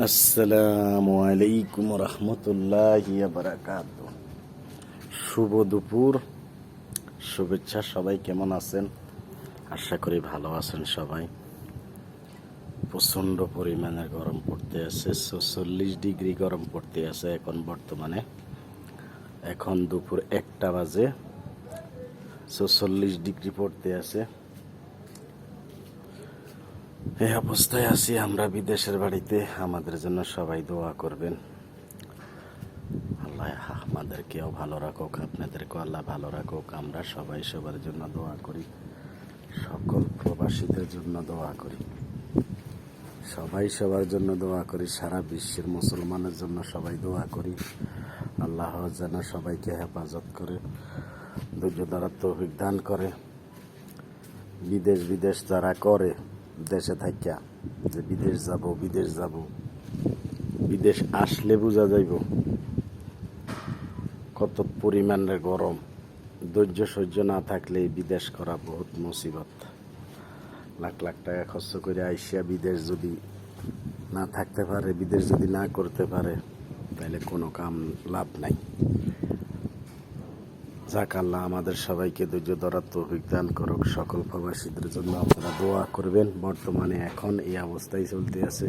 আসসালামু আলাইকুম রহমতুল্লাহি ওয়া বারাকাতুহু। শুভ দুপুর, শুভেচ্ছা। সবাই কেমন আছেন? আশা করি ভালো আছেন সবাই। প্রচণ্ড পরিমাণে গরম পড়তে আছে, ৪৬ ডিগ্রি গরম পড়তে আছে এখন বর্তমানে। এখন দুপুর ১টা বাজে, ৪৬ ডিগ্রি পড়তে আছে। এই অবস্থায় আছি আমরা বিদেশের বাড়িতে। আমাদের জন্য সবাই দোয়া করবেন। আল্লাহ আমাদেরকেও ভালো রাখুক, আপনাদেরকেও আল্লাহ ভালো রাখুক। আমরা সবাই সবার জন্য দোয়া করি, সকল প্রবাসীদের জন্য দোয়া করি, সবাই সবার জন্য দোয়া করি। সারা বিশ্বের মুসলমানের জন্য সবাই দোয়া করি। আল্লাহ যেন সবাইকে হেফাজত করে, ধৈর্য ধরার তৌফিক দান করে। বিদেশ যারা করে, দেশে থাকিয়া যে বিদেশ যাব, বিদেশ আসলে বোঝা যাইব কত পরিমাণের গরম। ধৈর্য সহ্য না থাকলে বিদেশ করা বহুত মুসিবত। লাখ লাখ টাকা খরচ করে আইসিয়া বিদেশ যদি না থাকতে পারে, বিদেশ যদি না করতে পারে, তাহলে কোনো কাম লাভ নাই। যাক, আল্লাহ আমাদের সবাইকে ধৈর্য ধরার তৌফিক দান করুক। সকল প্রবাসীদের জন্য আপনারা দোয়া করবেন। বর্তমানে এখন এই অবস্থায় চলতে আছে,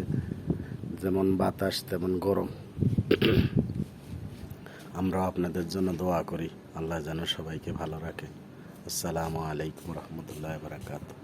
যেমন বাতাস তেমন গরম। আমরাও আপনাদের জন্য দোয়া করি, আল্লাহ যেন সবাইকে ভালো রাখে। আসসালামু আলাইকুম রহমতুল্লাহ বারাকাতুহু।